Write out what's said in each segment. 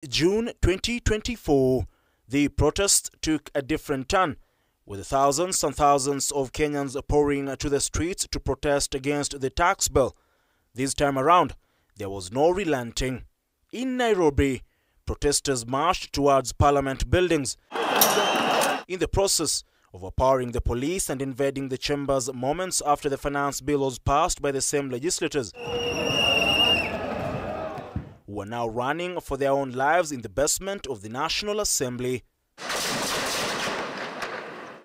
June 2024, the protests took a different turn, with thousands and thousands of Kenyans pouring to the streets to protest against the tax bill. This time around, there was no relenting. In Nairobi, protesters marched towards parliament buildings, in the process of overpowering the police and invading the chambers moments after the finance bill was passed by the same legislators, who are now running for their own lives in the basement of the National Assembly.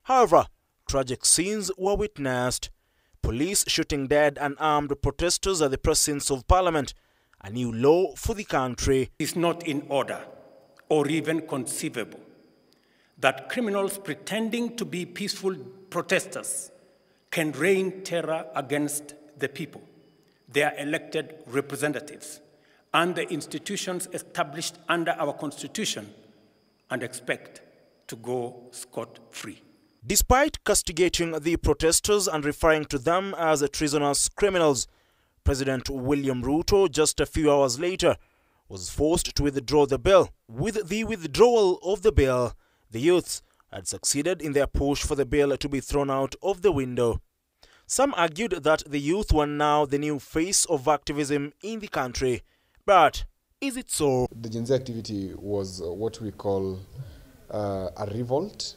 However, tragic scenes were witnessed. Police shooting dead and armed protesters at the precincts of Parliament, a new law for the country. It is not in order or even conceivable that criminals pretending to be peaceful protesters can rain terror against the people, their elected representatives, and the institutions established under our Constitution, and expect to go scot-free. Despite castigating the protesters and referring to them as treasonous criminals, President William Ruto, just a few hours later, was forced to withdraw the bill. With the withdrawal of the bill, the youths had succeeded in their push for the bill to be thrown out of the window. Some argued that the youth were now the new face of activism in the country. But is it so? The Gen Z activity was what we call a revolt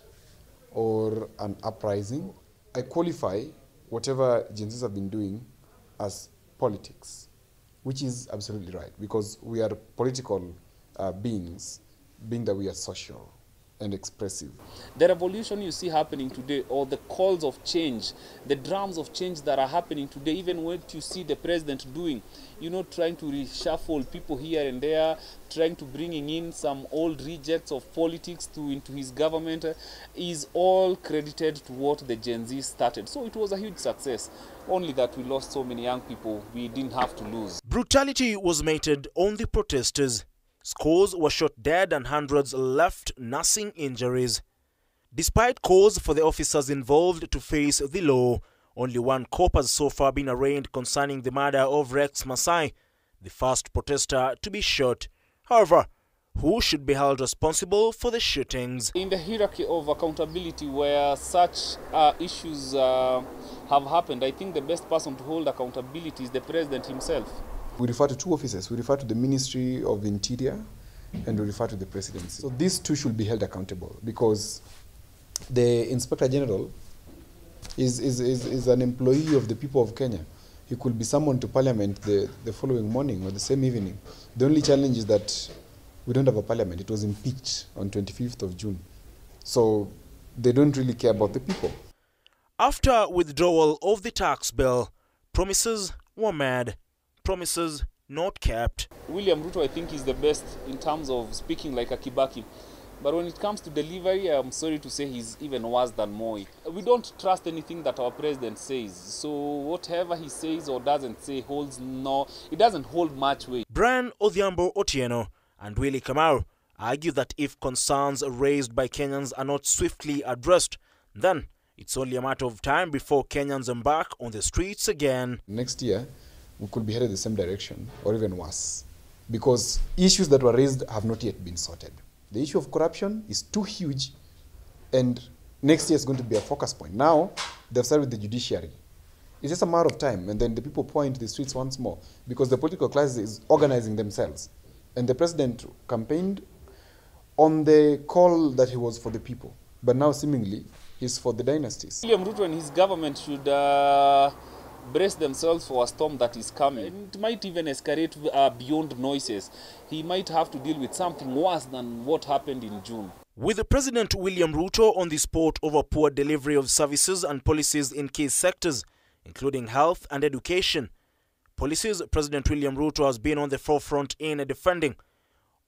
or an uprising. I qualify whatever Gen Zs have been doing as politics, which is absolutely right, because we are political beings, being that we are social and expressive. The revolution you see happening today, or the calls of change, the drums of change that are happening today, even what you see the president doing, trying to reshuffle people here and there, trying to bringing in some old rejects of politics into his government, is all credited to what the Gen Z started. So it was a huge success. Only that we lost so many young people we didn't have to lose. Brutality was meted on the protesters. Scores were shot dead and hundreds left nursing injuries. Despite calls for the officers involved to face the law, only one cop has so far been arraigned concerning the murder of Rex Masai, the first protester to be shot. However, who should be held responsible for the shootings? In the hierarchy of accountability where such issues have happened, I think the best person to hold accountability is the president himself. We refer to two offices. We refer to the Ministry of Interior and we refer to the presidency. So these two should be held accountable, because the Inspector General is an employee of the people of Kenya. He could be summoned to Parliament the following morning or the same evening. The only challenge is that we don't have a Parliament. It was impeached on 25th of June. So they don't really care about the people. After withdrawal of the tax bill, promises were made. Promises not kept. William Ruto, I think, is the best in terms of speaking like a Kibaki. But when it comes to delivery, I'm sorry to say he's even worse than Moi. We don't trust anything that our president says. So whatever he says or doesn't say it doesn't hold much weight. Brian Odhiambo Otieno and Willie Kamau argue that if concerns raised by Kenyans are not swiftly addressed, then it's only a matter of time before Kenyans embark on the streets again. Next year, we could be headed the same direction or even worse, because issues that were raised have not yet been sorted. The issue of corruption is too huge, and next year is going to be a focus point. Now, they've started with the judiciary. It's just a matter of time, and then the people pour into the streets once more, because the political class is organizing themselves. And the president campaigned on the call that he was for the people, but now seemingly he's for the dynasties. William Ruto and his government should brace themselves for a storm that is coming. It might even escalate beyond noises. He might have to deal with something worse than what happened in June. With President William Ruto on the spot over poor delivery of services and policies in key sectors, including health and education, policies President William Ruto has been on the forefront in defending.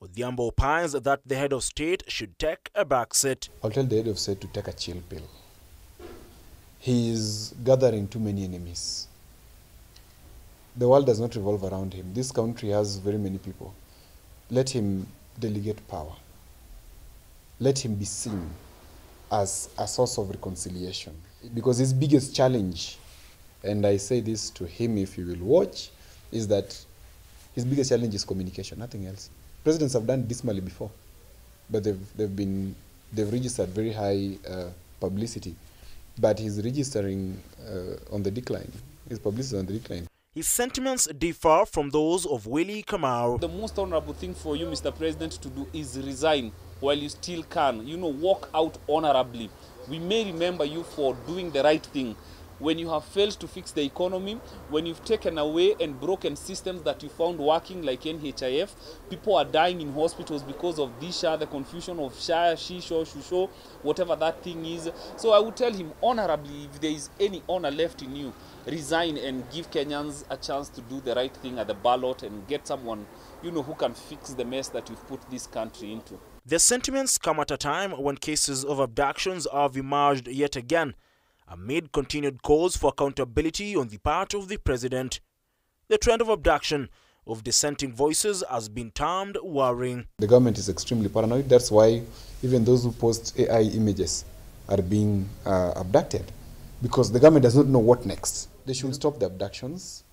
Odhiambo opines that the head of state should take a backseat. I'll tell the head of state to take a chill pill. He is gathering too many enemies. The world does not revolve around him. This country has very many people. Let him delegate power. Let him be seen as a source of reconciliation. Because his biggest challenge, and I say this to him if he will watch, is that his biggest challenge is communication, nothing else. Presidents have done dismally before, but they've registered very high publicity. But he's registering on the decline. His publicity is on the decline. His sentiments differ from those of Willie Kamau. The most honorable thing for you, Mr. President, to do is resign while you still can. You know, walk out honorably. We may remember you for doing the right thing. When you have failed to fix the economy, when you've taken away and broken systems that you found working like NHIF, people are dying in hospitals because of this, the confusion of Shah, Shisho, Shusho, whatever that thing is. So I would tell him honorably, if there is any honor left in you, resign and give Kenyans a chance to do the right thing at the ballot and get someone, you know, who can fix the mess that you've put this country into. Their sentiments come at a time when cases of abductions have emerged yet again, amid continued calls for accountability on the part of the president. The trend of abduction of dissenting voices has been termed worrying. The government is extremely paranoid. That's why even those who post AI images are being abducted, because the government does not know what next. They should stop the abductions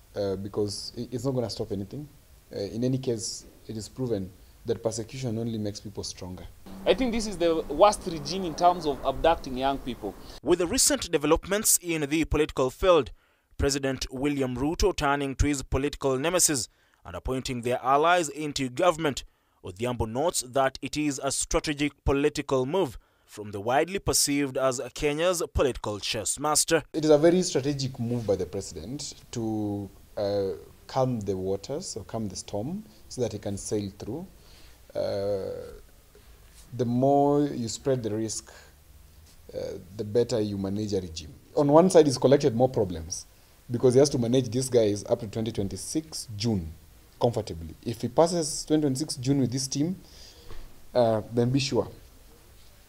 because it's not going to stop anything. In any case, it is proven that persecution only makes people stronger. I think this is the worst regime in terms of abducting young people. With the recent developments in the political field, President William Ruto turning to his political nemesis and appointing their allies into government, Odhiambo notes that it is a strategic political move from the widely perceived as Kenya's political chess master. It is a very strategic move by the president to calm the waters or calm the storm so that he can sail through. The more you spread the risk, the better you manage a regime. On one side, he's collected more problems because he has to manage these guys up to 2026 June comfortably. If he passes 2026 June with this team, then be sure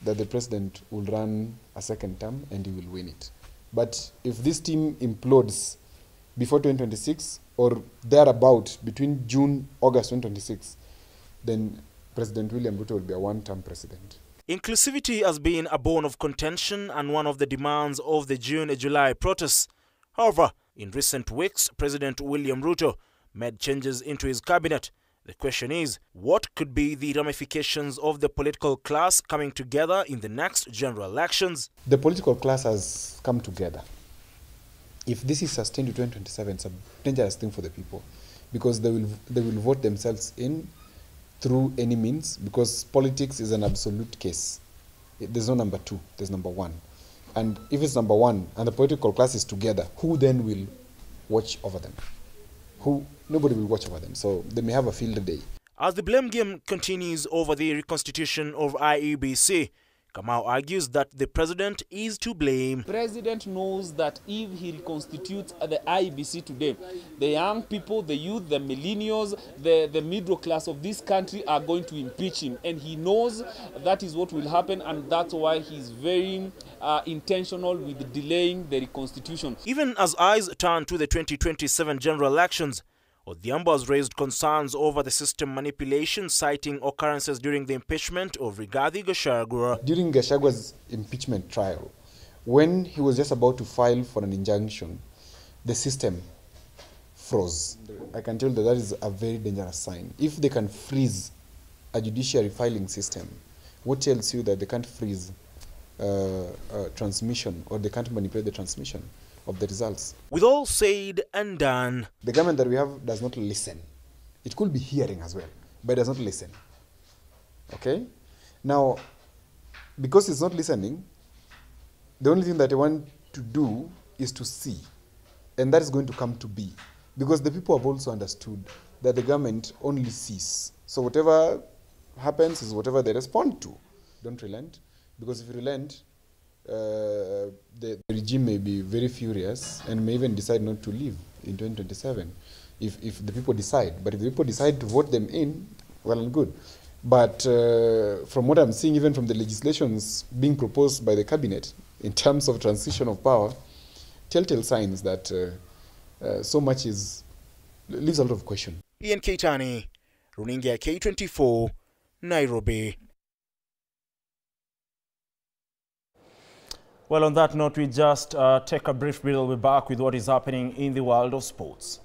that the president will run a second term and he will win it. But if this team implodes before 2026 or thereabout between June, August 2026, then President William Ruto will be a one-term president. Inclusivity has been a bone of contention and one of the demands of the June-July protests. However, in recent weeks, President William Ruto made changes into his cabinet. The question is, what could be the ramifications of the political class coming together in the next general elections? The political class has come together. If this is sustained to 2027, it's a dangerous thing for the people because they will vote themselves in through any means, because politics is an absolute case. There's no number two, there's number one. And if it's number one and the political class is together, who then will watch over them? Nobody will watch over them, so they may have a field day. As the blame game continues over the reconstitution of IEBC, Kamau argues that the president is to blame. The president knows that if he reconstitutes the IEBC today, the young people, the youth, the millennials, the middle class of this country are going to impeach him. And he knows that is what will happen, and that's why he's very intentional with delaying the reconstitution. Even as eyes turn to the 2027 general elections, Odhiambo has raised concerns over the system manipulation, citing occurrences during the impeachment of Rigathi Gachagua. During Gachagua's impeachment trial, when he was just about to file for an injunction, the system froze. I can tell you that is a very dangerous sign. If they can freeze a judiciary filing system, what tells you that they can't freeze transmission, or they can't manipulate the transmission of the results? With all said and done, the government that we have does not listen. It could be hearing as well, but it does not listen. Okay? Now, because it's not listening, the only thing that they want to do is to see. And that is going to come to be. Because the people have also understood that the government only sees. So whatever happens is whatever they respond to. Don't relent. Because if you relent, the regime may be very furious and may even decide not to leave in 2027 if the people decide. But if the people decide to vote them in, well and good. But from what I'm seeing, even from the legislations being proposed by the cabinet in terms of transition of power, telltale signs that so much leaves a lot of question. Ian Keitani, Runinga K24, Nairobi. Well, on that note, we just take a brief break. We'll be back with what is happening in the world of sports.